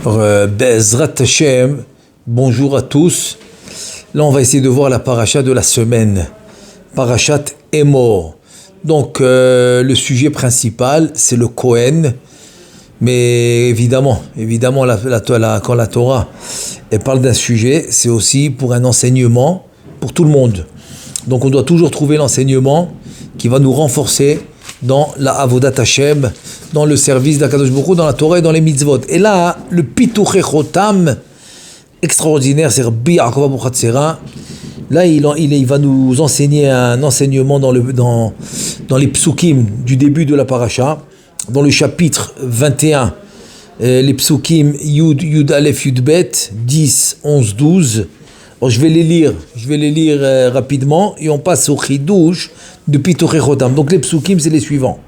Be'ezrat Hashem, bonjour à tous. Là, on va essayer de voir la paracha de la semaine. Parachat Emor. Donc, le sujet principal, c'est le Kohen. Mais évidemment, quand la Torah elle parle d'un sujet, c'est aussi pour un enseignement pour tout le monde. Donc, on doit toujours trouver l'enseignement qui va nous renforcer dans la Avodat Hashem, dans le service d'Akadosh Baruch Hu, dans la Torah et dans les mitzvot. Et là, le Pituchei Chotam, extraordinaire, c'est Rabbi Yaakov Abuchatzera. Là, il va nous enseigner un enseignement dans les psukim du début de la paracha, dans le chapitre 21, les psukim Yud Aleph Yud Bet, 10, 11, 12. Alors, je vais les lire rapidement et on passe au Chidush de Pituchei Chotam. Donc les psukim, c'est les suivants.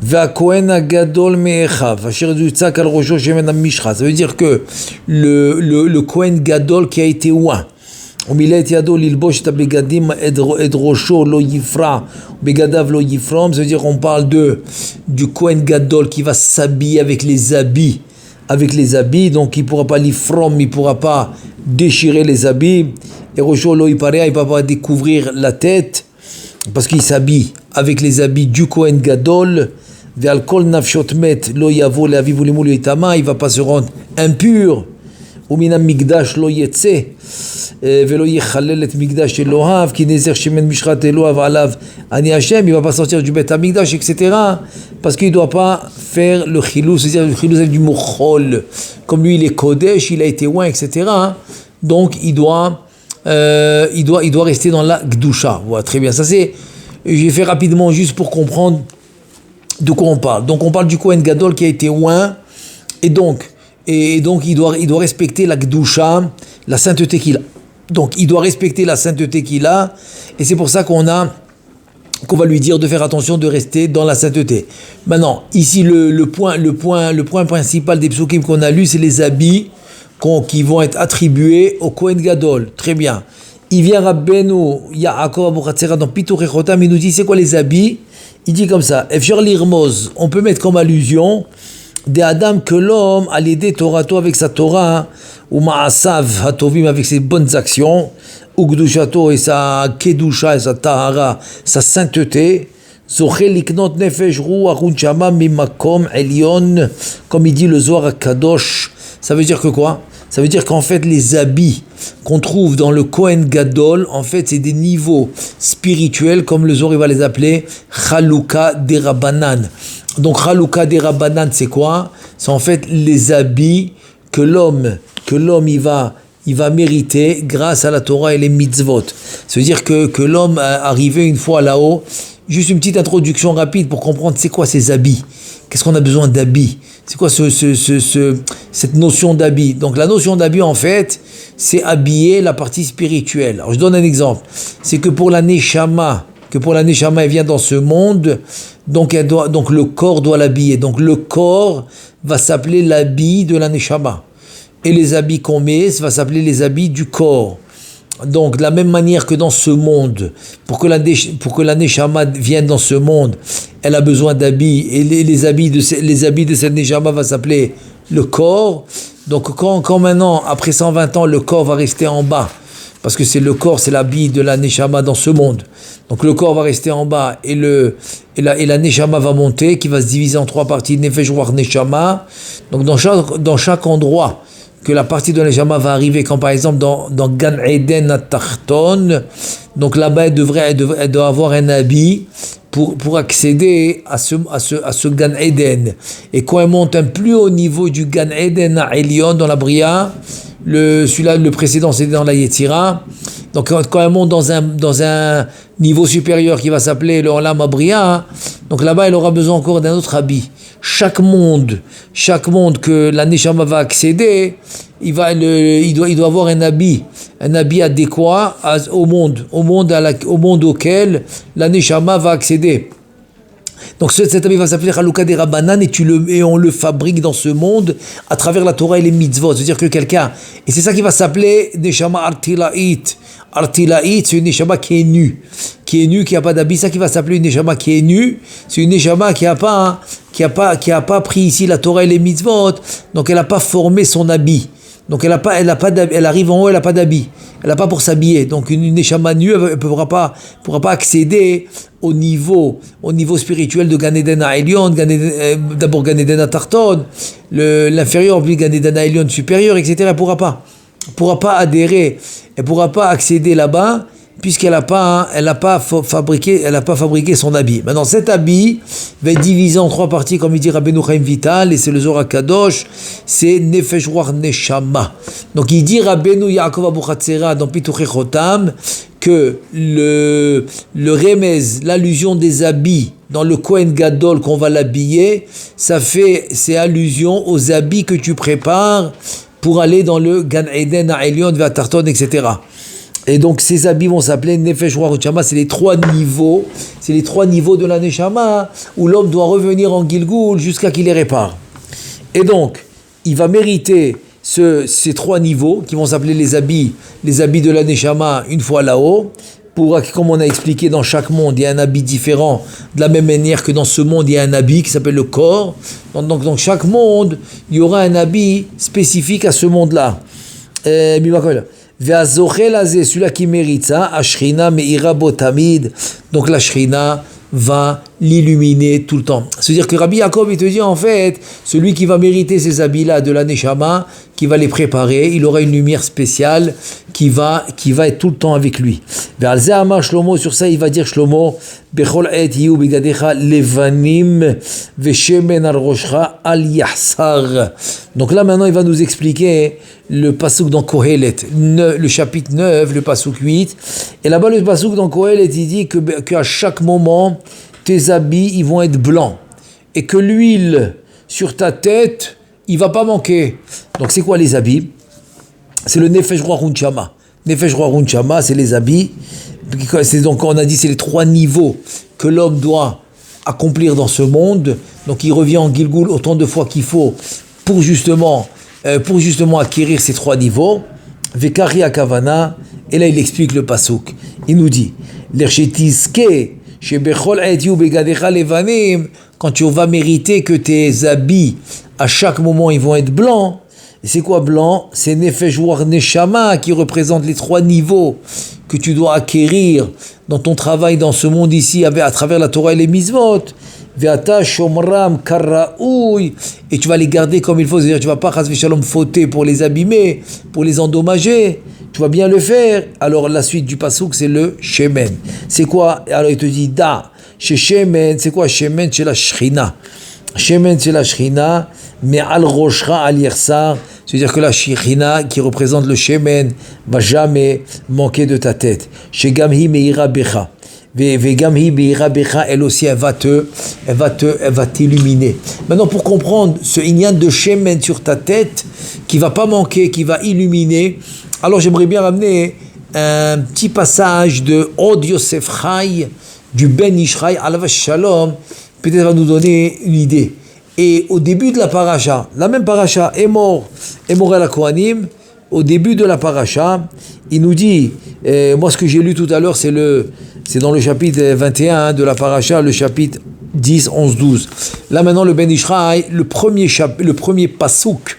V'akohen hagadol me'echav asher yutzak al rosho shemen hamishcha. Ça veut dire que le Kohen Gadol qui a été oint. Umilet yado lilbosh et begadim et rosho lo yifra begadav lo yifrom. Ça veut dire qu'on parle du Kohen Gadol qui va s'habiller avec les habits. Donc il ne pourra pas l'ifrom, il ne pourra pas déchirer les habits. Et rosho lo yiparea, il ne va pas découvrir la tête parce qu'il s'habille avec les habits du Kohen Gadol. Ve'al kol nafshot met lo yavo le'aviv u'limu le'itama, il va pas se rendre impur. U'minam migdash lo yetze ve'lo yechalel et migdash Elohav ki nezer shemen mishrat Elohav alav ani Hashem, il va pas sortir du Bet HaMikdash, etc. parce qu'il doit pas faire le chilou, c'est-à-dire le chilou c'est du mochol. Comme lui il est kodesh, il a été oint, etc. Donc il doit rester dans la gdusha. Voilà, très bien. Ça c'est, j'ai fait rapidement juste pour comprendre de quoi on parle. Donc on parle du Kohen Gadol qui a été oint, et donc il doit respecter la Gdusha, la sainteté qu'il a. Donc il doit respecter la sainteté qu'il a, et c'est pour ça qu'on va lui dire de faire attention de rester dans la sainteté. Maintenant, ici le point principal des psukim qu'on a lu, c'est les habits qui vont être attribués au Kohen Gadol. Très bien. Il vient Rabbeinu Yaakov Abuchatzera dans Pituchei Chotam, il nous dit c'est quoi les habits? Il dit comme ça, Efshar lirmoz, on peut mettre comme allusion des Adam que l'homme a l'idée Torato avec sa Torah, ou Ma'asav Hatovim avec ses bonnes actions, ou Gdushato et sa Kedusha et sa Tahara, sa sainteté, Zochel liknot nefesh ruach unshama mimakom elyon, comme il dit le Zohar Kadosh. Ça veut dire que quoi? Ça veut dire qu'en fait les habits qu'on trouve dans le Kohen Gadol, en fait c'est des niveaux spirituels, comme le Zohar va les appeler Chaluka Derabanan. Donc Chaluka Derabanan c'est quoi? C'est en fait les habits que l'homme il va mériter grâce à la Torah et les mitzvot. Ça veut dire que l'homme arrivé une fois là-haut, juste une petite introduction rapide pour comprendre c'est quoi ces habits. Qu'est-ce qu'on a besoin d'habits? C'est quoi cette notion d'habit? Donc la notion d'habit en fait, c'est habiller la partie spirituelle. Alors je donne un exemple. C'est que pour la Neshama, elle vient dans ce monde, donc le corps doit l'habiller. Donc le corps va s'appeler l'habit de la Neshama. Et les habits qu'on met, ça va s'appeler les habits du corps. Donc de la même manière que dans ce monde, pour que la Neshama vienne dans ce monde, elle a besoin d'habits, et les habits de cette Neshama va s'appeler le corps. Donc quand maintenant, après 120 ans, le corps va rester en bas, parce que c'est l'habit de la Neshama dans ce monde. Donc le corps va rester en bas, et la Neshama va monter, qui va se diviser en 3 parties, Nefesh Ruach Neshama. Donc dans chaque endroit que la partie de la Neshama va arriver, quand par exemple dans Gan Eden Atachton, donc là-bas elle doit avoir un habit pour accéder à ce Gan Eden. Et quand elle monte un plus haut niveau du Gan Eden à Elion dans la Bria, le précédent c'était dans la Yetzira, donc quand elle monte dans un niveau supérieur qui va s'appeler le Olam Abria, donc là-bas elle aura besoin encore d'un autre habit. Chaque monde que la Neshama va accéder, il doit avoir un habit adéquat au monde auquel la Neshama va accéder. Donc cet habit va s'appeler Chaluka Derabanan, et on le fabrique dans ce monde à travers la Torah et les mitzvot. C'est-à-dire que quelqu'un, et c'est ça qui va s'appeler Neshama Artila'it. Artila'it, c'est une Neshama qui est nue, qui n'a pas d'habit. Ça qui va s'appeler une Neshama qui est nue, c'est une Neshama qui n'a pas qui a pas pris ici la Torah et les mitzvot, donc elle n'a pas formé son habit. Donc elle arrive en haut, elle n'a pas d'habit. Elle n'a pas pour s'habiller. Donc une neshama nue, elle ne pourra pas accéder au niveau spirituel de Gan Eden à Elyon, d'abord Gan Eden à Tarton, l'inférieur, puis Gan Eden à Elyon supérieur, etc. Elle ne pourra pas adhérer, elle ne pourra pas accéder là-bas, puisqu'elle n'a pas fabriqué son habit. Maintenant, cet habit va être divisé en 3 parties, comme il dit Rabbeinu Chaim Vital, et c'est le Zohar Kadosh, c'est Nefesh Ruach Neshama. Donc il dit Rabbeinu Yaakov Abuchatzera dans Pituchei Chotam que le remez, l'allusion des habits dans le Kohen Gadol qu'on va l'habiller, c'est allusion aux habits que tu prépares pour aller dans le Gan Eden à Elyon, vers Tarton, etc. Et donc ces habits vont s'appeler Nefesh Ruach Neshama, c'est les 3 niveaux de la Neshama où l'homme doit revenir en Gilgul jusqu'à qu'il les répare. Et donc, il va mériter ces 3 niveaux qui vont s'appeler les habits de la Neshama une fois là-haut. Comme on a expliqué, dans chaque monde, il y a un habit différent, de la même manière que dans ce monde, il y a un habit qui s'appelle le corps. Donc dans chaque monde, il y aura un habit spécifique à ce monde-là. Celui-là qui mérite ça, Ashrina Meira Botamid, donc la Shrina va l'illuminer tout le temps. C'est-à-dire que Rabbi Yaakov, il te dit en fait, celui qui va mériter ces habits-là de la Neshama, qui va les préparer, il aura une lumière spéciale qui va être tout le temps avec lui. Shlomo, sur ça il va dire Shlomo, Bechol et Yu Bigadecha Levanim Veshemen al Roshcha al Yahsar. Donc là maintenant il va nous expliquer le pasuk dans Kohelet, le chapitre 9, le pasuk 8. Et là-bas le pasuk dans Kohelet il dit qu'à chaque moment tes habits ils vont être blancs et que l'huile sur ta tête il va pas manquer. Donc c'est quoi les habits? C'est le Nefesh Ruach Neshama. Nefesh Ruach Neshama, c'est les habits. Donc on a dit c'est les 3 niveaux que l'homme doit accomplir dans ce monde. Donc il revient en Gilgul autant de fois qu'il faut pour justement acquérir ces 3 niveaux. Vekari Akavana, et là il explique le pasuk. Il nous dit l'erchetiske shebechol et yu begadecha levanim, quand tu vas mériter que tes habits à chaque moment ils vont être blancs. Et c'est quoi blanc? C'est Nefesh Ruach Neshama qui représente les 3 niveaux que tu dois acquérir dans ton travail dans ce monde ici à travers la Torah et les mitzvot. Ve'ata shomram karaoui, et tu vas les garder comme il faut, c'est-à-dire tu vas pas chas v'shalom fauter pour les abîmer, pour les endommager, tu vas bien le faire. Alors la suite du pasuk c'est le shemen. C'est quoi? Alors il te dit da, chez shemen, c'est quoi shemen? C'est la shrina. Shemen c'est la shrina, mais al roshra al yersar, c'est-à-dire que la shrina qui représente le shemen va jamais manquer de ta tête. Chez gamhi meira becha. Elle aussi, elle va t'illuminer. Maintenant, pour comprendre ce inyan de shemen sur ta tête, qui va pas manquer, qui va illuminer, alors j'aimerais bien ramener un petit passage de Od Yosef Chai, du Ben Ishraï, alav shalom, peut-être va nous donner une idée. Et au début de la paracha, la même paracha, Emor el Kohanim, au début de la paracha, il nous dit, moi ce que j'ai lu tout à l'heure, c'est dans le chapitre 21 de la paracha, le chapitre 10, 11, 12. Là maintenant le Ben Ishraï, le premier pasouk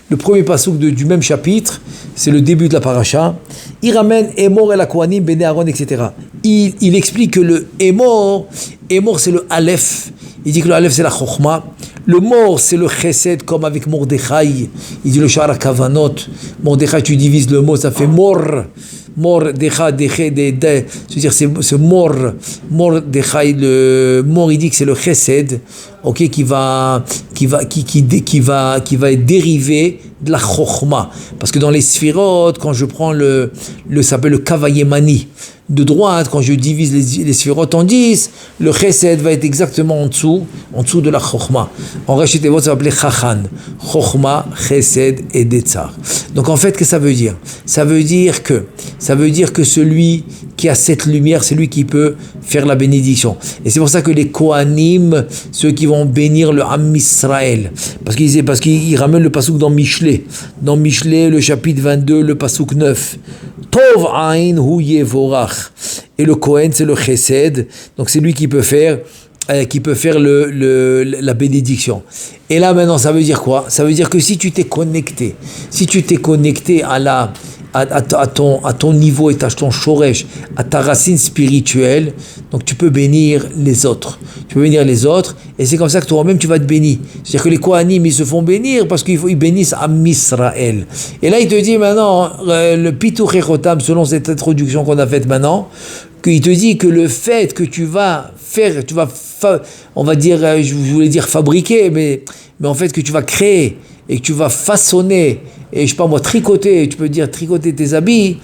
du même chapitre, c'est le début de la paracha. Il ramène Emor el Kohanim, Bnei Aaron, etc. Il explique que le Emor c'est le Aleph. Il dit que le Aleph c'est la Chokhmah. Le Mor c'est le Chesed, comme avec Mordechai. Il dit le Shara Kavanot. Mordechai, tu divises le mot, ça fait Mor. Decha, c'est-à-dire c'est Mordechai. Le Mor, il dit que c'est le Chesed, ok, qui va être dérivé de la Chokhmah. Parce que dans les Sphirot, quand je prends ça s'appelle le Kavayemani, de droite, quand je divise les Sphirot en 10, le Chesed va être exactement en dessous de la Chokhmah. En Reshit Levot, ça va s'appeler Chachan. Chokhmah, Chesed et Detzar. Donc en fait, qu'est-ce que ça veut dire? Ça veut dire que celui qui a cette lumière, c'est lui qui peut faire la bénédiction. Et c'est pour ça que les Kohanim, ceux qui vont bénir le Am Israël, parce qu'ils ramènent le pasuk dans Mishlé. Dans Mishlé, le chapitre 22, le pasuk 9. Tov Ain Hu Yevorach. Et le Kohen, c'est le Chesed. Donc c'est lui qui peut faire qui peut faire la bénédiction. Et là maintenant, ça veut dire quoi? Ça veut dire que si tu t'es connecté à ton niveau et à ton shoresh, à ta racine spirituelle, donc tu peux bénir les autres. Et c'est comme ça que toi-même tu vas te bénir. C'est-à-dire que les Kohanim, ils se font bénir parce qu'ils bénissent Am Israël. Et là, il te dit maintenant, le Pituch Echotam, selon cette introduction qu'on a faite maintenant, qu'il te dit que le fait que tu vas faire, on va dire, je voulais dire fabriquer, mais en fait que tu vas créer et que tu vas façonner, et je sais pas moi, tricoter tes habits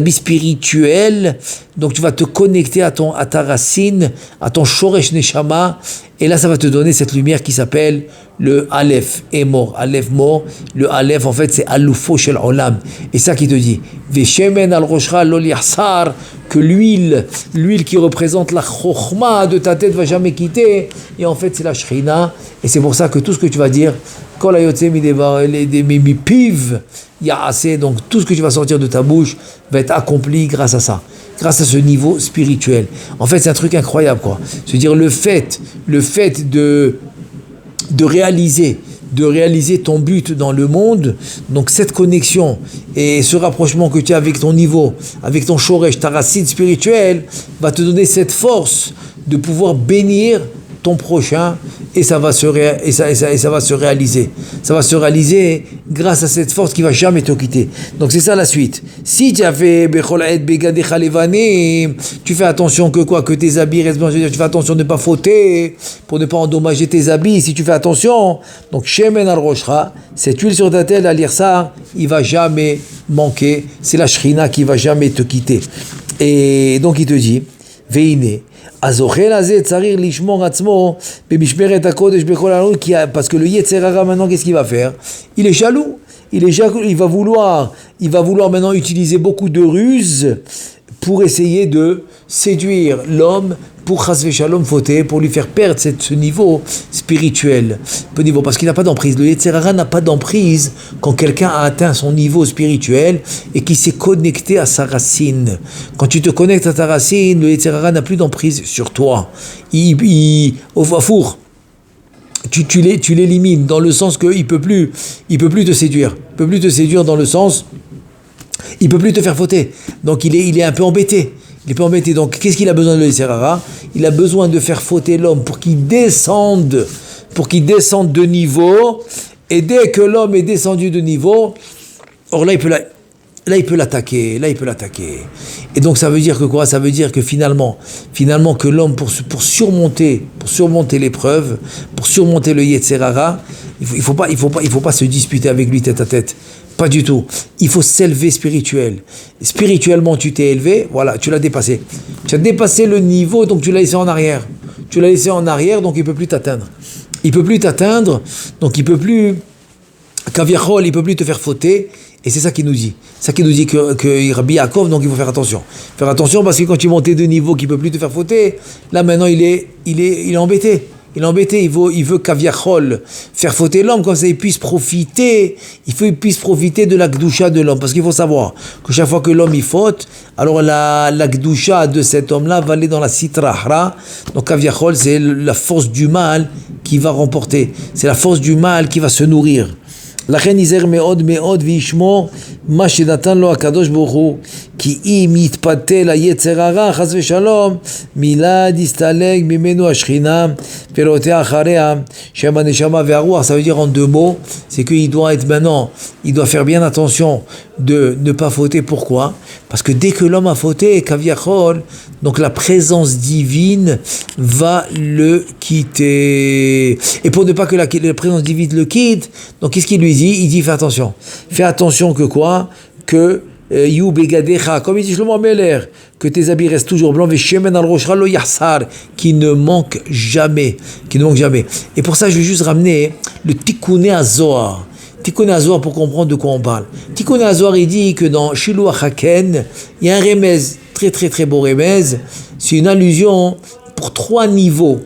spirituels, donc tu vas te connecter à ta racine, à ton shoresh neshama, et là ça va te donner cette lumière qui s'appelle le Aleph, Emor, Aleph Mor. Le Aleph en fait c'est Alufo Shel Olam, et ça qui te dit Veshemen al roshcha lo yachsar, que l'huile qui représente la chokhma de ta tête va jamais quitter, et en fait c'est la Shrina, et c'est pour ça que tout ce que tu vas dire, Kol hayotze mipiv ya'aseh, donc tout ce que tu vas sortir de ta bouche va être accompli grâce à ça, grâce à ce niveau spirituel. En fait c'est un truc incroyable quoi. C'est-à-dire le fait de réaliser ton but dans le monde, donc cette connexion et ce rapprochement que tu as avec ton niveau, avec ton shoresh, ta racine spirituelle, va te donner cette force de pouvoir bénir ton prochain, et ça va se réaliser. Ça va se réaliser grâce à cette force qui va jamais te quitter. Donc c'est ça la suite. Si tu as fait tu fais attention que tes habits restent blancs, tu fais attention de ne pas fauter, pour ne pas endommager tes habits, si tu fais attention, donc shemen al roshcha, cette huile sur ta tête, à lire ça, il va jamais manquer, c'est la shrina qui va jamais te quitter. Et donc il te dit, veine, parce que le Yetzer Hara maintenant, qu'est-ce qu'il va faire? Il est jaloux, il va vouloir maintenant utiliser beaucoup de ruses pour essayer de séduire l'homme, pour chas v'shalom fauter, pour lui faire perdre ce niveau spirituel, parce qu'il n'a pas d'emprise. Le Yetzer Hara n'a pas d'emprise quand quelqu'un a atteint son niveau spirituel et qui s'est connecté à sa racine. Quand tu te connectes à ta racine, le Yetzer Hara n'a plus d'emprise sur toi. Au four, tu l'élimines dans le sens qu'il peut plus te séduire. Il peut plus te séduire dans le sens, il peut plus te faire fauter. Donc il est un peu embêté. Donc qu'est-ce qu'il a besoin de le Yetzer Hara? Il a besoin de faire fauter l'homme pour qu'il descende de niveau. Et dès que l'homme est descendu de niveau, or là il peut l'attaquer. Et donc ça veut dire que quoi? Ça veut dire que finalement que l'homme pour surmonter l'épreuve, pour surmonter le Yetzer Hara, il faut pas se disputer avec lui tête à tête. Pas du tout. Il faut s'élever spirituellement. Tu t'es élevé, voilà, tu l'as dépassé. Tu as dépassé le niveau, donc tu l'as laissé en arrière. Donc il peut plus t'atteindre. Donc il peut plus, Kaviachol, il peut plus te faire fauter. Et c'est ça qu'il nous dit. Que Rabbi Yaakov, donc il faut faire attention. Faire attention parce que quand tu montes de niveau qui peut plus te faire fauter, là maintenant il est embêté. Il veut Kaviachol faire fauter l'homme, comme ça il puisse profiter de la Gdusha de l'homme. Parce qu'il faut savoir que chaque fois que l'homme il faute, alors la Gdusha de cet homme-là va aller dans la Sitra Hara. Donc Kaviachol, c'est la force du mal qui va remporter. C'est la force du mal qui va se nourrir. לכן ייזהר מאוד מאוד וישמור מה שנתן לו הקדוש ברוך הוא, כי אם יתפתה ליצר הרע חס ושלום מילד יסתלק ממנו השכינה פירותיה אחריה שם הנשמה והרוח. Ça veut dire en deux mots, c'est qu'il doit faire bien attention de ne pas fauter. Pourquoi? Parce que dès que l'homme a fauté, Kaviachol, donc la présence divine va le quitter. Et pour ne pas que la présence divine le quitte, donc qu'est-ce qu'il lui dit? Il dit fais attention que quoi? Que Yu begadecha, comme il dit Shlomo Meler, que tes habits restent toujours blancs, veshemen al roshcha lo yachsar, qui ne manque jamais. Et pour ça, je vais juste ramener le Tikkuné HaZohar. Tikkuné HaZohar pour comprendre de quoi on parle. Tikkuné HaZohar, il dit que dans Shiluach HaKen, il y a un remez, très très très beau remez. C'est une allusion pour trois niveaux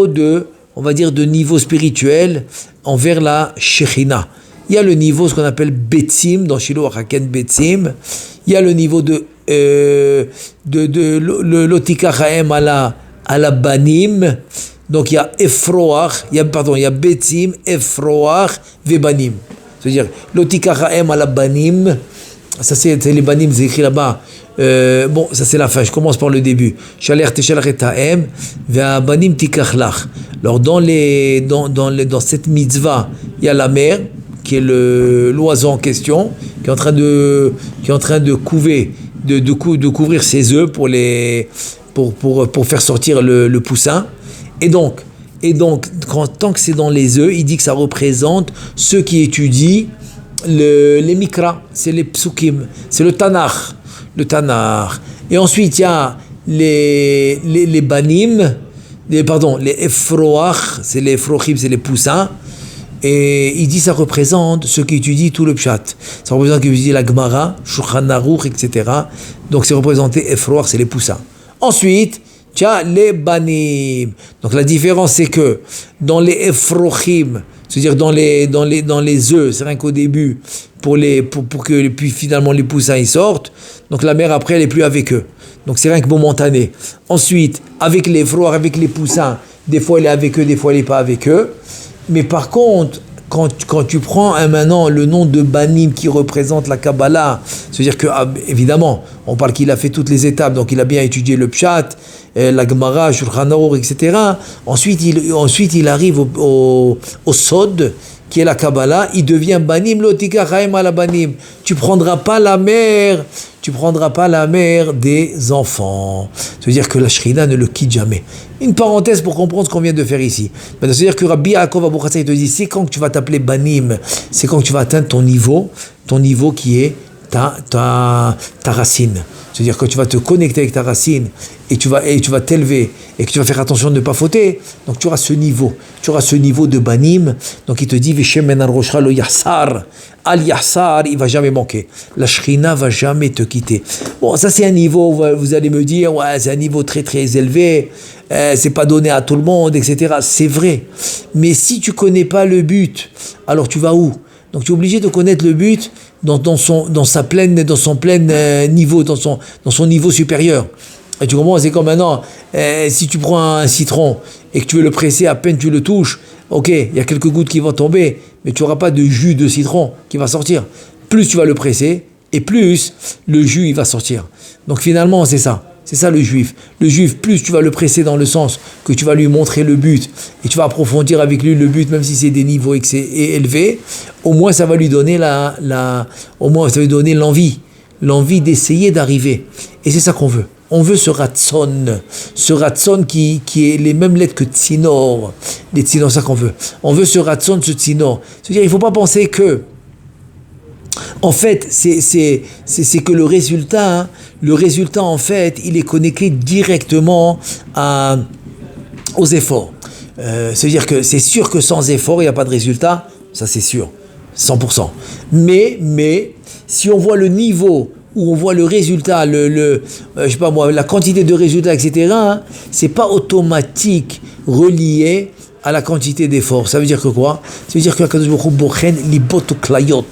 de, on va dire, de niveau spirituel envers la Shekhinah. Il y a le niveau, ce qu'on appelle Betsim, dans Shiluach HaKen Betsim. Il y a le niveau de Lotika Chaim ala à la banim. Donc il y a Efroach, il y a Betim, Efroach, Vebanim. C'est-à-dire, Lotikachaem à la banim, ça c'est les banim, c'est écrit là-bas. Bon, ça c'est la fin, je commence par le début. Shaler teshalach etaem, ve'abanim tikachlach. Alors dans cette mitzvah, il y a la mère, qui est l'oiseau en question, qui est en train de couver, de couvrir ses œufs pour faire sortir le poussin. Et donc, tant que c'est dans les œufs, il dit que ça représente ceux qui étudient les mikra, c'est les psukim, c'est le tanakh. Et ensuite, il y a les banim, les efroach, c'est les efrochim, c'est les poussins. Et il dit ça représente ceux qui étudient tout le pshat. Ça représente ceux qui étudient la Gemara, Shulchan Aruch, etc. Donc c'est représenté efroach, c'est les poussins. Ensuite, tu as les banim. Donc la différence c'est que dans les efrochim, c'est-à-dire dans les œufs, c'est rien qu'au début, pour que puis finalement les poussins ils sortent. Donc la mère après elle est plus avec eux. Donc c'est rien que momentané. Ensuite, avec les efroach, avec les poussins, des fois elle est avec eux, des fois elle n'est pas avec eux. Mais par contre, quand tu prends maintenant le nom de Banim qui représente la Kabbalah, c'est-à-dire que, évidemment, on parle qu'il a fait toutes les étapes, donc il a bien étudié le Pshat, la Gemara, Shulchan Aruch, etc. Ensuite, il arrive au Sod, qui est la Kabbalah, il devient Banim, Lotika Chaim ala Banim. Tu prendras pas la mère des enfants. C'est-à-dire que la Shrina ne le quitte jamais. Une parenthèse pour comprendre ce qu'on vient de faire ici. C'est-à-dire que Rabbi Yaakov Abu Chatzai te dit, c'est quand que tu vas t'appeler Banim, c'est quand que tu vas atteindre ton niveau qui est ta racine. C'est-à-dire que tu vas te connecter avec ta racine et tu vas t'élever et que tu vas faire attention de ne pas fauter. Donc tu auras ce niveau de banim. Donc il te dit Veshem men al roshcha lo yahsar. Al yahsar, il va jamais manquer. La shrina va jamais te quitter. Bon, ça c'est un niveau, vous allez me dire, ouais, c'est un niveau très très élevé. C'est pas donné à tout le monde, etc. C'est vrai. Mais si tu connais pas le but, alors tu vas où? Donc tu es obligé de connaître le but dans son plein niveau, dans son niveau supérieur. Et tu comprends, c'est comme maintenant, si tu prends un citron et que tu veux le presser, à peine tu le touches, ok, il y a quelques gouttes qui vont tomber, mais tu n'auras pas de jus de citron qui va sortir. Plus tu vas le presser, et plus le jus il va sortir. Donc finalement, c'est ça. C'est ça le juif. Le juif, plus tu vas le presser dans le sens que tu vas lui montrer le but et tu vas approfondir avec lui le but, même si c'est des niveaux élevés, au moins ça va lui donner au moins ça va lui donner l'envie d'essayer d'arriver. Et c'est ça qu'on veut. On veut ce ratson qui est les mêmes lettres que tsinor. Les tsinor, c'est ça qu'on veut. On veut ce ratson, ce tsinor. C'est-à-dire, il ne faut pas penser que en fait, c'est que le résultat, en fait, il est connecté directement aux efforts. C'est-à-dire que c'est sûr que sans effort, il n'y a pas de résultat, ça c'est sûr, 100%. Mais si on voit le niveau où on voit le résultat, je sais pas moi, la quantité de résultats, etc., c'est pas automatique relié à la quantité d'efforts. Ça veut dire que quoi? Ça veut dire que Akadosh Baruch Hu bochen libot uklayot.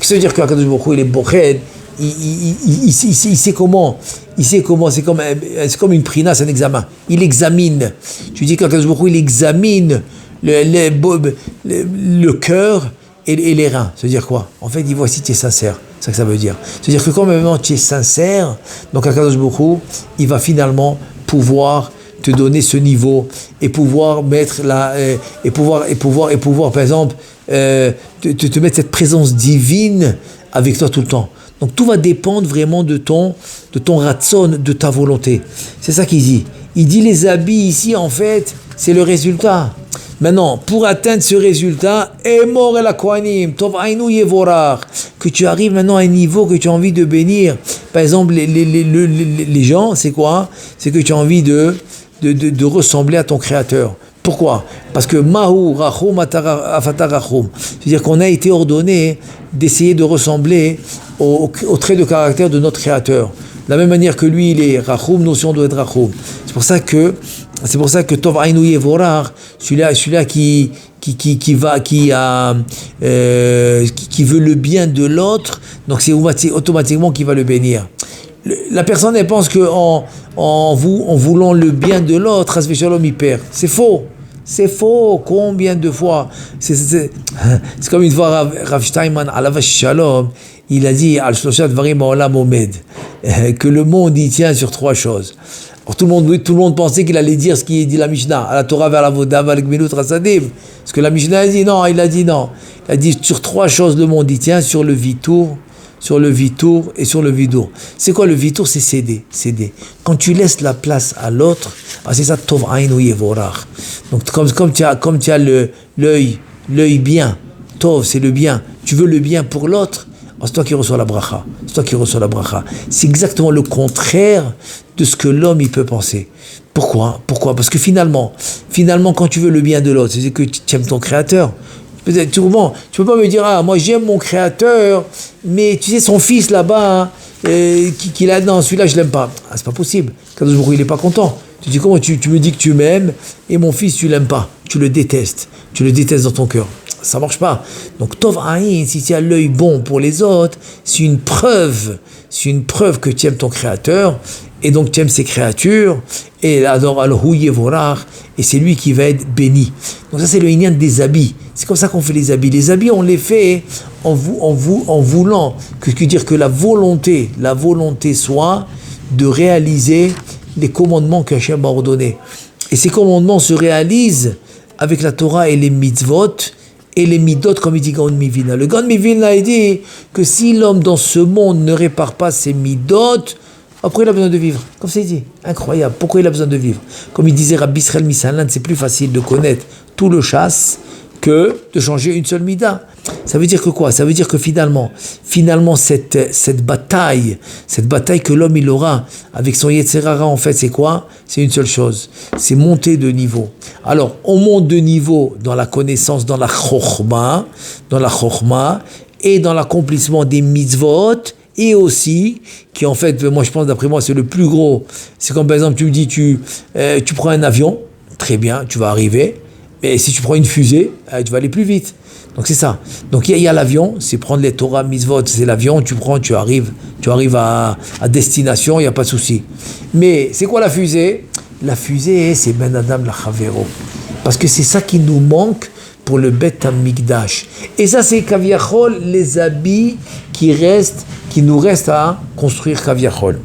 Ça veut dire que Akadosh Baruch Hu, il est bochen, il sait comment, c'est comme une prina, c'est un examen. Il examine. Tu dis qu'Akadosh Baruch Hu, il examine le cœur et les reins. Ça veut dire quoi? En fait, il voit si tu es sincère. C'est ça que ça veut dire. C'est-à-dire que quand même tu es sincère, donc Akadosh Baruch Hu, il va finalement pouvoir te donner ce niveau et pouvoir mettre et pouvoir par exemple te mettre cette présence divine avec toi tout le temps. Donc tout va dépendre vraiment de ton ratson, de ta volonté. C'est ça qu'il dit. Il dit les habits ici en fait, c'est le résultat. Maintenant, pour atteindre ce résultat, Emor el Kohanim, Tov Ainu Yevorach, que tu arrives maintenant à un niveau que tu as envie de bénir. Par exemple, les gens, c'est quoi? C'est que tu as envie de ressembler à ton Créateur. Pourquoi? Parce que Mahu Rachum Afata Rachum. C'est-à-dire qu'on a été ordonné d'essayer de ressembler au trait de caractère de notre Créateur. De la même manière que lui, il est Rachum, nous aussi on doit être Rachum. C'est pour ça que Tov Ainu Yevorach, celui-là qui veut le bien de l'autre, donc c'est automatiquement qu'il va le bénir. La personne, elle pense qu'en voulant le bien de l'autre, Hasbe Shalom, il perd. C'est faux. C'est faux. Combien de fois c'est comme une fois Rav Steinman, Alav Shalom, il a dit Al Shloshat Dvarim Ha'olam Omed, que le monde y tient sur 3 choses. Alors, tout le monde pensait qu'il allait dire ce qu'il dit la Mishnah, à la Torah vers la Voda, avec Gmilut Rasadim. Parce que la Mishnah a dit non, il a dit non. Il a dit sur 3 choses le monde y tient, sur le vitour et sur le vidour. C'est quoi le vitour? C'est céder. Quand tu laisses la place à l'autre, c'est ça, tov aïn ou yevorach. Donc comme tu as l'œil bien, tov c'est le bien, tu veux le bien pour l'autre, c'est toi qui reçois la bracha. C'est exactement le contraire de ce que l'homme il peut penser. Pourquoi? Parce que finalement, quand tu veux le bien de l'autre, c'est que tu aimes ton créateur. Peut-être, tu peux pas me dire, moi j'aime mon créateur, mais tu sais, son fils là-bas, qu'il a, non, celui-là je l'aime pas. C'est pas possible. Kadosh Baruch Hu, il est pas content. Tu dis, comment tu me dis que tu m'aimes, et mon fils tu l'aimes pas. Tu le détestes dans ton cœur. Ça marche pas. Donc, Tov Aïn, si tu as l'œil bon pour les autres, c'est une preuve que tu aimes ton créateur, et donc tu aimes ses créatures, et adore al-Hu Yevorach, et c'est lui qui va être béni. Donc ça c'est le inyan des habits. C'est comme ça qu'on fait les habits. Les habits on les fait en voulant que la volonté soit de réaliser les commandements qu'Hachem a ordonnés. Et ces commandements se réalisent avec la Torah et les mitzvot, et les midot, comme il dit Gaon Mivina. Le Gaon Mivina il dit que si l'homme dans ce monde ne répare pas ses midot, après il a besoin de vivre. Comme c'est dit, incroyable. Pourquoi il a besoin de vivre? Comme il disait Rabbi Israël Misalan, c'est plus facile de connaître tout le chasse que de changer une seule mida. Ça veut dire que quoi? Ça veut dire que finalement cette bataille que l'homme il aura avec son Yetzer Hara, en fait, c'est quoi? C'est une seule chose, c'est monter de niveau. Alors, on monte de niveau dans la connaissance, dans la chokhma, et dans l'accomplissement des mitzvot, et aussi, qui en fait, moi je pense, d'après moi, c'est le plus gros. C'est comme par exemple, tu me dis, tu prends un avion, très bien, tu vas arriver, mais si tu prends une fusée, tu vas aller plus vite. Donc c'est ça. Donc il y a l'avion, c'est prendre les Torah mitzvot, c'est l'avion, tu arrives à destination, il n'y a pas de souci. Mais c'est quoi la fusée? La fusée, c'est Ben Adam la Chavero. Parce que c'est ça qui nous manque pour le Bet HaMikdash. Et ça, c'est Kaviachol, les habits qui nous restent à construire Kaviachol.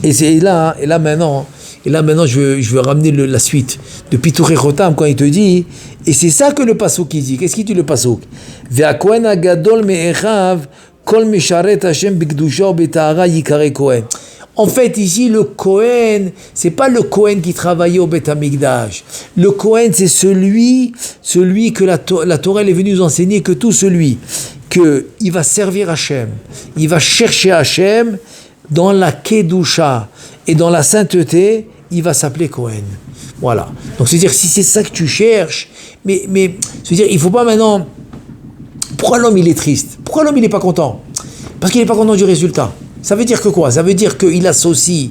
Et là maintenant, je veux ramener la suite de Piturei Chotam quand il te dit, et c'est ça que le pasuk il dit. Qu'est-ce qu'il dit le pasuk? Ve'akohen hagadol me'echav kol mesharet Hashem b'kedusha u'b'tahara yikare Kohen. En fait, ici, le Kohen, c'est pas le Kohen qui travaillait au Beth Amikdash. Le Kohen, c'est celui que la Torah est venue nous enseigner, que tout celui il va servir Hashem, il va chercher Hashem dans la Kedusha et dans la sainteté, il va s'appeler Kohen. Voilà. Donc, c'est-à-dire, si c'est ça que tu cherches, mais c'est-à-dire, il faut pas maintenant... Pourquoi l'homme, il est triste? Pourquoi l'homme, il n'est pas content? Parce qu'il n'est pas content du résultat. Ça veut dire que quoi? Ça veut dire qu'il associe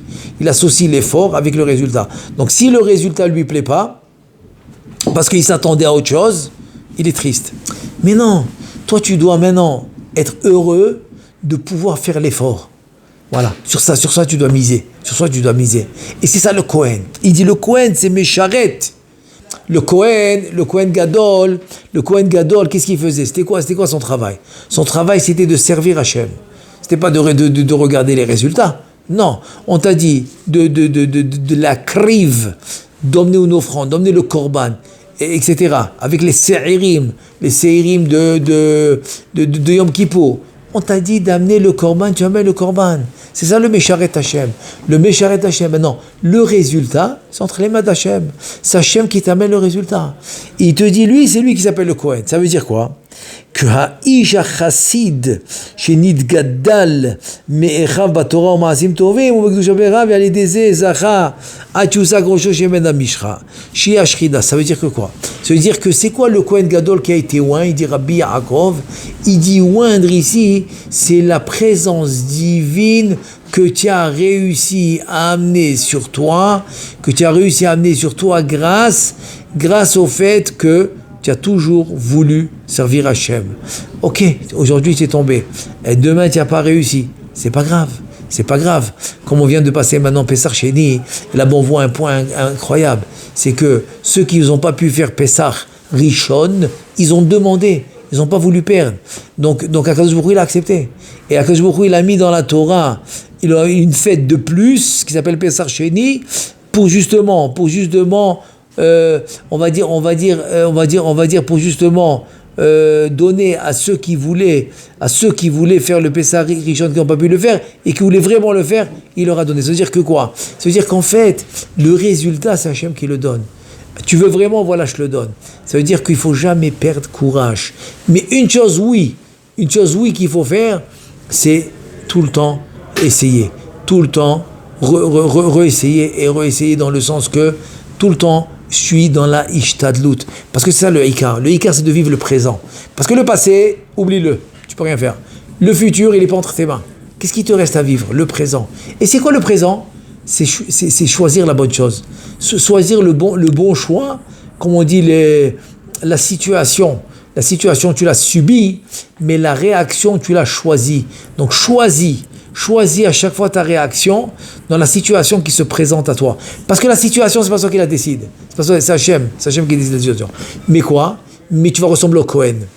l'effort avec le résultat. Donc, si le résultat ne lui plaît pas, parce qu'il s'attendait à autre chose, il est triste. Mais non, toi, tu dois maintenant être heureux de pouvoir faire l'effort. Voilà, sur ça, tu dois miser. Et c'est ça le Kohen. Il dit le Kohen, c'est Mesharet. Le Kohen Gadol, qu'est-ce qu'il faisait? C'était quoi son travail? Son travail, c'était de servir Hachem. C'était pas de regarder les résultats. Non, on t'a dit de la crive, d'emmener une offrande, d'emmener le korban, etc. Avec les séirim de Yom Kippour. On t'a dit d'amener le korban, tu amènes le korban. C'est ça le Mesharet Hashem. Le Mesharet Hashem. Maintenant, le résultat, c'est entre les mains d'Hachem. C'est Hachem qui t'amène le résultat. Et il te dit, c'est lui qui s'appelle le Kohen. Ça veut dire quoi? Que Ha'ish HaChassid, Shenidgaddal, Me'echav Batorah Ma'asim Tovim, U'Mekdusha Berav, Yalideze, Zacha, Atchusa Grosho Shemen Amishra, Shia Shrida. Ça veut dire que quoi? Ça veut dire que c'est quoi le Kohen Gadol qui a été oint? Il dit Rabbi Yaakov. Il dit oindre ici, c'est la présence divine que tu as réussi à amener sur toi, grâce au fait que tu as toujours voulu servir Hachem. Ok, aujourd'hui tu es tombé, et demain tu n'as pas réussi. C'est pas grave. c'est pas grave. Comme on vient de passer maintenant Pessah Sheni, là on voit un point incroyable, c'est que ceux qui n'ont pas pu faire Pessah Rishon, ils ont demandé, ils n'ont pas voulu perdre. Donc Akadosh Baruch Hu, il a accepté. Et Akadosh Baruch Hu, il a mis dans la Torah une fête de plus qui s'appelle Pessah Sheni pour justement, donner à ceux qui voulaient faire le Pessah Rishon qui n'ont pas pu le faire et qui voulaient vraiment le faire, il leur a donné. Ça veut dire que quoi? Ça veut dire qu'en fait, le résultat, c'est Hachem qui le donne. Tu veux vraiment, voilà, je le donne. Ça veut dire qu'il ne faut jamais perdre courage. Mais une chose oui qu'il faut faire, c'est tout le temps essayer. Tout le temps réessayer dans le sens que tout le temps, je suis dans la ishtadlut. Parce que c'est ça le hikar. Le hikar, c'est de vivre le présent. Parce que le passé, oublie-le. Tu peux rien faire. Le futur, il n'est pas entre tes mains. Qu'est-ce qui te reste à vivre? Le présent. Et c'est quoi le présent? C'est choisir la bonne chose. Choisir le bon choix. Comme on dit, la situation. La situation, tu l'as subie, mais la réaction, tu l'as choisie. Donc, choisis à chaque fois ta réaction dans la situation qui se présente à toi. Parce que la situation, c'est pas toi qui la décide. C'est Hachem qui décide la situation. Mais quoi? Mais tu vas ressembler au Kohen.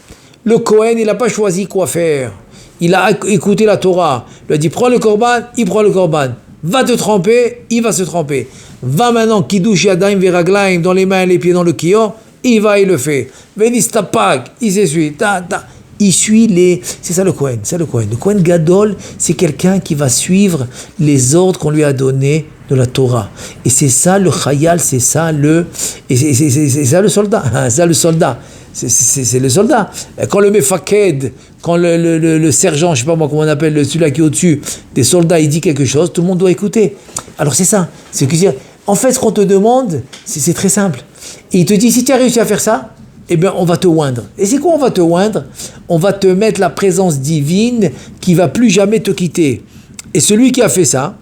Le Kohen, il n'a pas choisi quoi faire. Il a écouté la Torah. Il a dit, prends le korban, il prend le korban. Va te tremper, il va se tremper. Va maintenant, kiddush yadayim veraglaim, dans les mains et les pieds dans le kior, il le fait. Venistapag, il s'essuie. Il suit c'est ça le Kohen. Le Kohen Gadol, c'est quelqu'un qui va suivre les ordres qu'on lui a donnés de la Torah. Et c'est ça le Chayal, c'est ça le soldat. C'est le soldat. C'est le soldat. Quand le Mefaked, quand le sergent, je sais pas moi comment on appelle, celui-là qui est au-dessus des soldats, il dit quelque chose, tout le monde doit écouter. Alors c'est ça. En fait, ce qu'on te demande, c'est très simple. Et il te dit, si tu as réussi à faire ça, eh bien, on va te oindre. Et c'est quoi on va te oindre? On va te mettre la présence divine qui va plus jamais te quitter. Et celui qui a fait ça,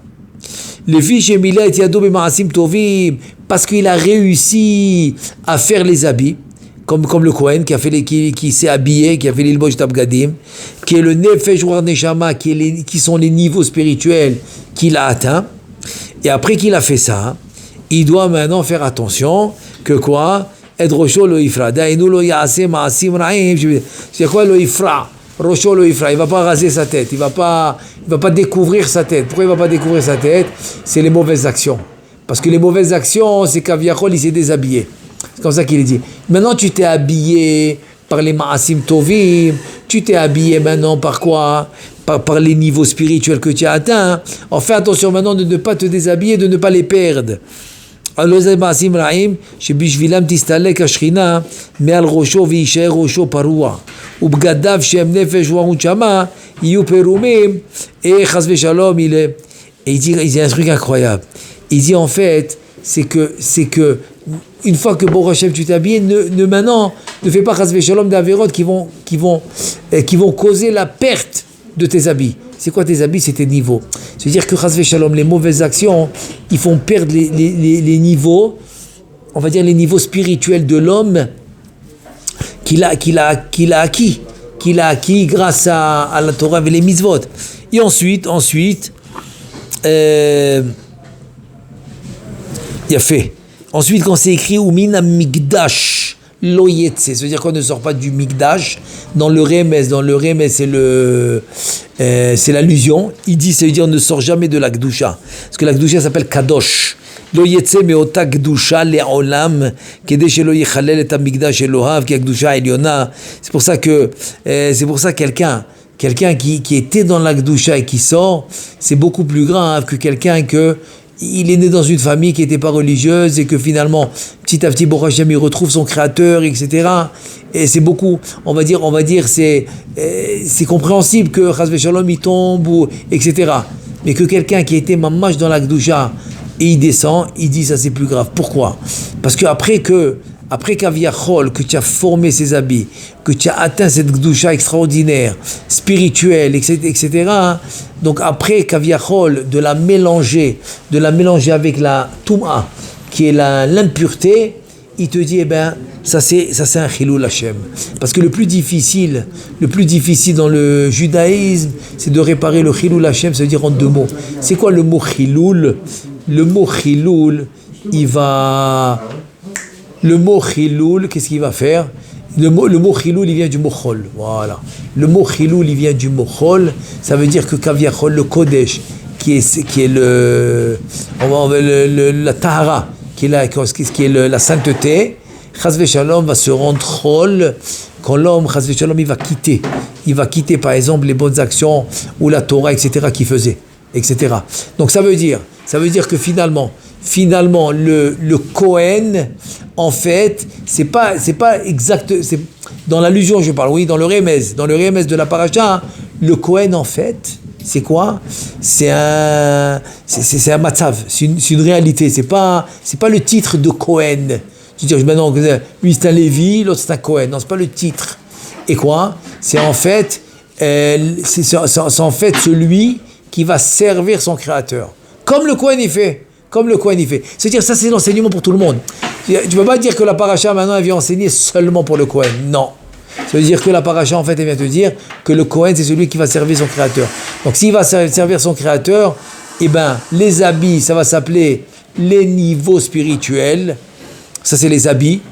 le fils Shemilah et Yado B'Ma'asim Tovim, parce qu'il a réussi à faire les habits, comme le Kohen qui s'est habillé, qui a fait l'Ilbosh Tabgadim, qui est le Nefesh Ruach Neshama, qui sont les niveaux spirituels qu'il a atteints. Et après qu'il a fait ça, il doit maintenant faire attention que quoi? Et Rosho lo ifra. Dainu lo ya'aseh ma'asim ra'im. C'est quoi lo ifra? Rosho lo ifra. Il va pas raser sa tête. Il va pas découvrir sa tête. Pourquoi il va pas découvrir sa tête? C'est les mauvaises actions. Parce que les mauvaises actions, c'est qu'Aviachol, il s'est déshabillé. C'est comme ça qu'il est dit. Maintenant, tu t'es habillé par les ma'asim tovim. Tu t'es habillé maintenant par quoi? Par les niveaux spirituels que tu as atteints. Alors fais attention maintenant de ne pas te déshabiller, de ne pas les perdre. Alors les ma'asim ra'im, שבשבילם תסתלק השכינה מעל ראשו ויישאר ראשו פרוע. ובגדיו שהם נפש רוח ונשמה יהיו פרומים. Et chas v'shalom, il dit un truc incroyable. Il dit en fait, c'est que une fois que Baruch Hashem tu t'es habillé, ne fais pas chas v'shalom d'avérotes qui vont causer la perte de tes habits. C'est quoi tes habits? C'est tes niveaux. C'est-à-dire que chas v'shalom, les mauvaises actions, ils font perdre les niveaux, on va dire les niveaux spirituels de l'homme qu'il a acquis grâce à la Torah et les mitzvot. Et ensuite, il a fait. Ensuite, quand c'est écrit Umina Migdash Lo Yetse, c'est-à-dire qu'on ne sort pas du Migdash. Dans le Remez, c'est l'allusion. Il dit, ça veut dire on ne sort jamais de la Gdusha. Parce que la Gdusha s'appelle Kadosh. Lo Yetse meota Gdusha le'olam kede shelo yichalel et Migdash Elohav ki Gdusha Eliona. C'est pour ça quelqu'un qui était dans la Gdusha et qui sort, c'est beaucoup plus grave que quelqu'un il est né dans une famille qui n'était pas religieuse et que finalement, petit à petit, Baruch Hashem, il retrouve son créateur, etc. Et c'est beaucoup, on va dire, c'est compréhensible que Chas v'Shalom, il tombe, etc. Mais que quelqu'un qui était mamash dans la Gdusha et il descend, il dit ça c'est plus grave. Pourquoi? Parce que après qu'Aviachol, que tu as formé ses habits, que tu as atteint cette Gdusha extraordinaire, spirituelle, etc. Donc après qu'Aviachol, de la mélanger avec la Touma, qui est l'impureté, il te dit, eh ben, ça c'est un Chilul Hashem. Parce que le plus difficile dans le judaïsme, c'est de réparer le Chilul Hashem, ça veut dire en deux mots. C'est quoi le mot Chilul? Le mot Chilul, qu'est-ce qu'il va faire? Le mot Chilul, il vient du mot Chol. Voilà. Le mot Chilul, il vient du mot Chol. Ça veut dire que Kaviachol, le Kodesh, qui est la Tahara, qui est la sainteté, Chas v'Shalom va se rendre Chol quand l'homme, Chas v'Shalom, il va quitter par exemple les bonnes actions ou la Torah, etc. qu'il faisait, etc. Donc ça veut dire que finalement le Kohen, en fait, c'est pas exact, c'est dans l'allusion je parle, oui, dans le remez de la paracha, le Kohen en fait, c'est quoi? C'est un matzav, c'est une réalité, c'est pas le titre de Kohen. Tu dis maintenant lui c'est un Lévi, l'autre c'est un Kohen. Non, c'est pas le titre. Et quoi? C'est en fait celui qui va servir son créateur. Comme le Kohen il fait. C'est-à-dire, ça c'est l'enseignement pour tout le monde. Tu ne peux pas dire que la paracha maintenant elle vient enseigner seulement pour le Kohen. Non. Ça veut dire que la paracha en fait elle vient te dire que le Kohen c'est celui qui va servir son créateur. Donc s'il va servir son créateur, eh ben les habits, ça va s'appeler les niveaux spirituels. Ça c'est les habits.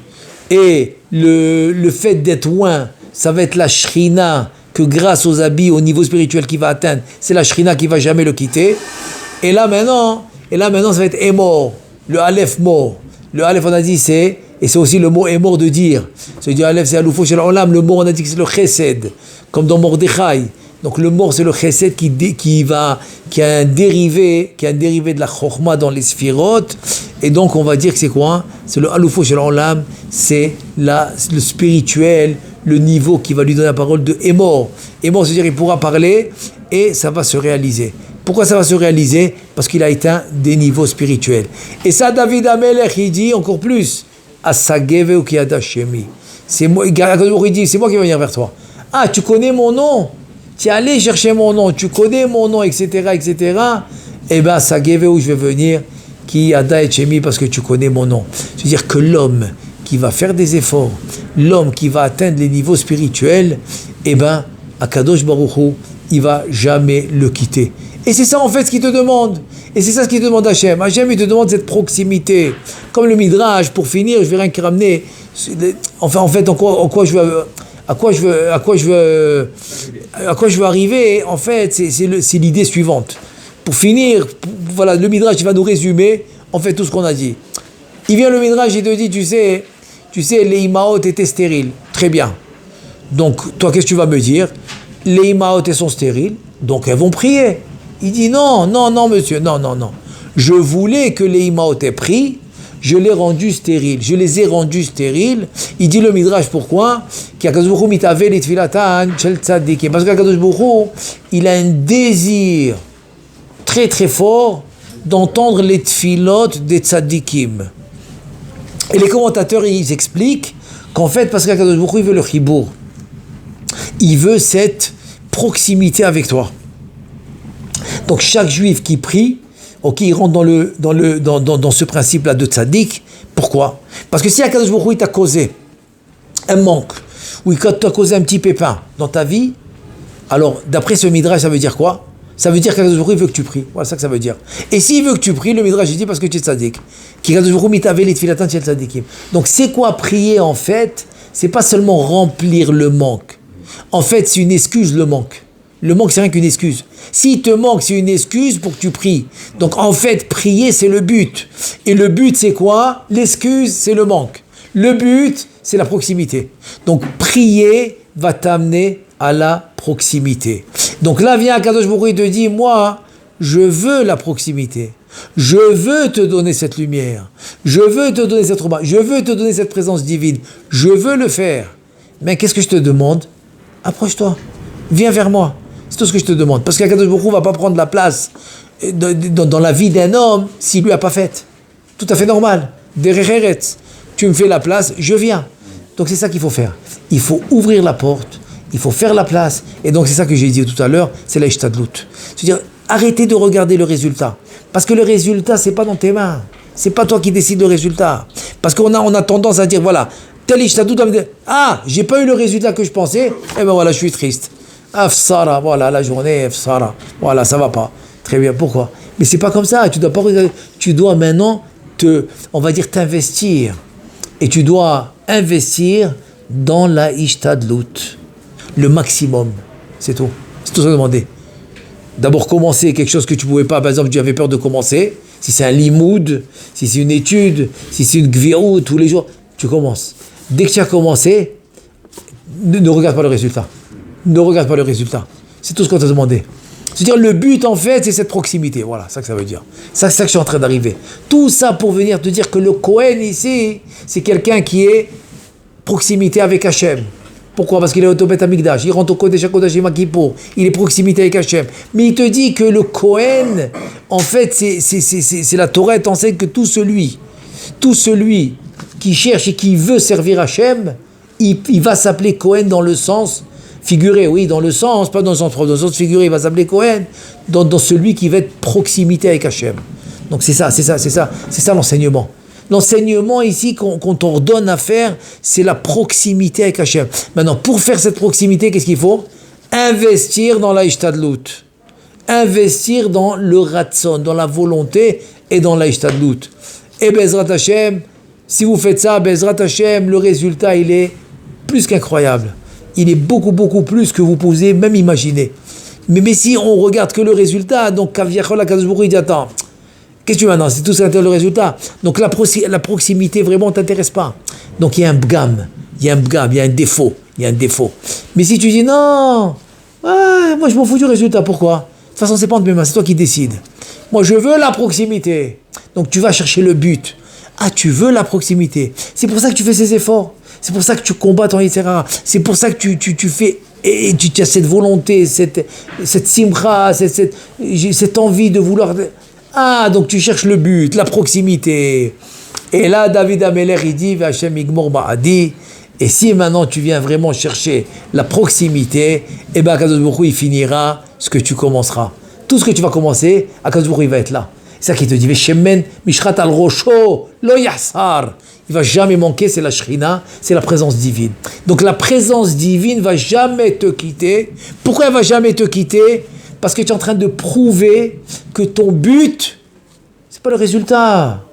Et le fait d'être loin, ça va être la shrina, que grâce aux habits, au niveau spirituel qu'il va atteindre, c'est la shrina qui va jamais le quitter. Et là maintenant ça va être émor, le aleph mort. Le aleph on a dit et c'est aussi le mot émor de dire. C'est-à-dire aleph c'est aloufo shel olam, le mot on a dit que c'est le chesed, comme dans Mordechai. Donc le mort c'est le chesed qui a un dérivé de la chokhma dans les sphirotes, et donc on va dire que c'est quoi? C'est le aloufo shel olam, c'est le spirituel, le niveau qui va lui donner la parole de émor. Émor c'est-à-dire il pourra parler et ça va se réaliser. Pourquoi ça va se réaliser? Parce qu'il a atteint des niveaux spirituels. Et ça, David Amelech, il dit encore plus. Asageve ou kiada shemi. C'est moi, il dit, c'est moi qui vais venir vers toi. Ah, tu connais mon nom? Tu es allé chercher mon nom, tu connais mon nom, etc., etc. Eh bien, Asageve où je vais venir, kiada et shemi, parce que tu connais mon nom. C'est-à-dire que l'homme qui va faire des efforts, l'homme qui va atteindre les niveaux spirituels, eh bien, Akadosh Baruch Hu, il va jamais le quitter. Et c'est ça en fait ce qu'il te demande. Et c'est ça ce qu'il te demande Hachem. Hachem il te demande cette proximité. Comme le Midrash, pour finir, je vais rien que ramener. Enfin en fait, à quoi je veux arriver, en fait, c'est l'idée suivante. Pour finir, voilà, le Midrash il va nous résumer en fait tout ce qu'on a dit. Il vient le Midrash, il te dit, tu sais, les Imaot étaient stériles. Très bien. Donc, toi, qu'est-ce que tu vas me dire? Les Imaot sont stériles, donc elles vont prier. Il dit non, monsieur, non. Je voulais que les Imaot aient pris, je les ai rendus stériles. Il dit le Midrash, pourquoi? Parce qu'Akadosh Baruch Hu, il a un désir très très fort d'entendre les tfilot des tzadikim. Et les commentateurs, ils expliquent qu'en fait, parce qu'Akadosh Baruch Hu, il veut le chibour. Il veut cette proximité avec toi. Donc chaque juif qui prie, ok, il rentre dans ce principe-là de tzaddik. Pourquoi? Parce que si Akadosh Baruch Hu t'a causé un manque, ou il t'a causé un petit pépin dans ta vie, alors d'après ce midrash, ça veut dire quoi? Ça veut dire qu'Akadosh Baruch Hu veut que tu pries. Voilà ça que ça veut dire. Et s'il veut que tu pries, le midrash il dit parce que tu es tzaddik. Qu'Akadosh Baruch Hu mitaveh les tfilatan shel tzaddikim. Donc c'est quoi prier en fait? C'est pas seulement remplir le manque. En fait, c'est une excuse le manque. Le manque, c'est rien qu'une excuse. S'il te manque, c'est une excuse pour que tu pries. Donc, en fait, prier, c'est le but. Et le but, c'est quoi? L'excuse, c'est le manque. Le but, c'est la proximité. Donc, prier va t'amener à la proximité. Donc là, vient Akadosh Baruch Hu et te dit, moi, je veux la proximité. Je veux te donner cette lumière. Je veux te donner cette robe. Je veux te donner cette présence divine. Je veux le faire. Mais qu'est-ce que je te demande? Approche-toi. Viens vers moi. C'est tout ce que je te demande. Parce qu'Akadosh Baruch Hu ne va pas prendre la place dans la vie d'un homme s'il ne lui a pas faite. Tout à fait normal. Derech, tu me fais la place, je viens. Donc c'est ça qu'il faut faire. Il faut ouvrir la porte, il faut faire la place. Et donc c'est ça que j'ai dit tout à l'heure, c'est la ishtadlut. C'est-à-dire, arrêtez de regarder le résultat. Parce que le résultat, c'est pas dans tes mains. C'est pas toi qui décides le résultat. Parce qu'on a tendance à dire, voilà, tel ishtadlout, j'ai pas eu le résultat que je pensais, et ben voilà, je suis triste. Afsara, voilà, la journée, afsara. Voilà, ça va pas. Très bien, pourquoi? Mais c'est pas comme ça, tu dois maintenant on va dire t'investir. Et tu dois investir dans la ishtadlout. Le maximum. C'est tout. C'est tout ce que demander. D'abord commencer quelque chose que tu pouvais pas, par exemple, tu avais peur de commencer. Si c'est un limoud, si c'est une étude, si c'est une gvirou, tous les jours, tu commences. Dès que tu as commencé, ne regarde pas le résultat. Ne regarde pas le résultat. C'est tout ce qu'on t'a demandé. C'est-à-dire le but en fait, c'est cette proximité. Voilà, c'est ça que ça veut dire. C'est ça que je suis en train d'arriver. Tout ça pour venir te dire que le Kohen ici, c'est quelqu'un qui est proximité avec Hachem. Pourquoi? Parce qu'il est au Beth Amikdash, il rentre au Kodesh HaKodashim Yom Kippour, il est proximité avec Hachem. Mais il te dit que le Kohen, en fait, c'est la Torah t'enseigne que tout celui qui cherche et qui veut servir Hachem, il va s'appeler Kohen dans le sens figuré, oui, dans le sens, pas dans le sens propre, dans le sens figuré, il va s'appeler Kohen, dans celui qui va être proximité avec Hachem. Donc c'est ça l'enseignement. L'enseignement ici qu'on t'ordonne à faire, c'est la proximité avec Hachem. Maintenant, pour faire cette proximité, qu'est-ce qu'il faut? Investir dans la ishtadlout. Investir dans le ratson, dans la volonté et dans la ishtadlout. Et Bezrat Hachem, si vous faites ça, Bezrat Hachem, le résultat, il est plus qu'incroyable. Il est beaucoup, beaucoup plus que vous pouvez même imaginer. Mais si on regarde que le résultat, donc Kaviachol HaKadosh Baruch Hu, il dit attends, qu'est-ce que tu veux maintenant? C'est tout ça le résultat. Donc la proximité vraiment ne t'intéresse pas. Donc il y a un bgam, il y a un défaut. Mais si tu dis non, moi je m'en fous du résultat, pourquoi? De toute façon c'est pas entre mes mains, c'est toi qui décides. Moi je veux la proximité. Donc tu vas chercher le but. Tu veux la proximité. C'est pour ça que tu fais ces efforts. C'est pour ça que tu combats ton Yitzhara. C'est pour ça que tu fais, et tu as cette volonté, cette simcha, cette envie de vouloir. Donc tu cherches le but, la proximité. Et là, David Ameler, il dit, V'Hashem Yigmor Ba'adi. Et si maintenant tu viens vraiment chercher la proximité, et bien Akadosh Baruch Hu, il finira ce que tu commenceras. Tout ce que tu vas commencer, Akadosh Baruch Hu, il va être là. C'est ça qui te dit, Veshemen Mishrat al Rosho, Lo Yassar. Il va jamais manquer, c'est la Shrina, c'est la présence divine. Donc la présence divine va jamais te quitter. Pourquoi elle va jamais te quitter? Parce que tu es en train de prouver que ton but, c'est pas le résultat.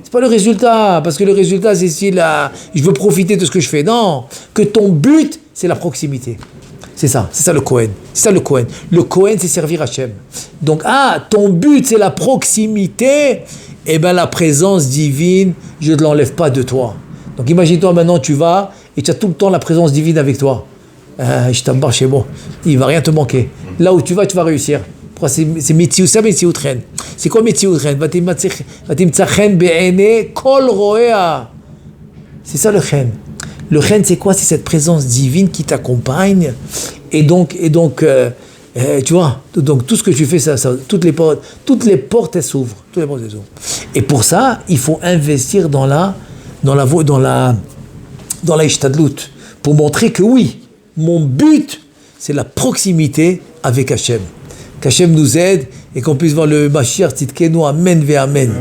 C'est pas le résultat, parce que le résultat, c'est si je veux profiter de ce que je fais. Non, que ton but, c'est la proximité. C'est ça le Kohen. Le Kohen, c'est servir Hachem. Donc, ton but, c'est la proximité. Eh bien, la présence divine, je ne l'enlève pas de toi. Donc, imagine-toi maintenant, tu vas et tu as tout le temps la présence divine avec toi. Je t'embarque chez moi. Il ne va rien te manquer. Là où tu vas réussir. Pourquoi c'est Metziut, ça Metziut Chen. C'est quoi Metziut Chen? Vatimtzachen be'ene kol roea. C'est ça le Chen. Le Chen, c'est quoi? C'est cette présence divine qui t'accompagne. Et donc, tu vois, donc tout ce que tu fais, toutes les portes, elles s'ouvrent. Et pour ça, il faut investir dans la ishtadlout, pour montrer que oui, mon but, c'est la proximité avec Hachem. Qu'Hachem nous aide et qu'on puisse voir le Mashiach Tzidkenu, Amen ve Amen.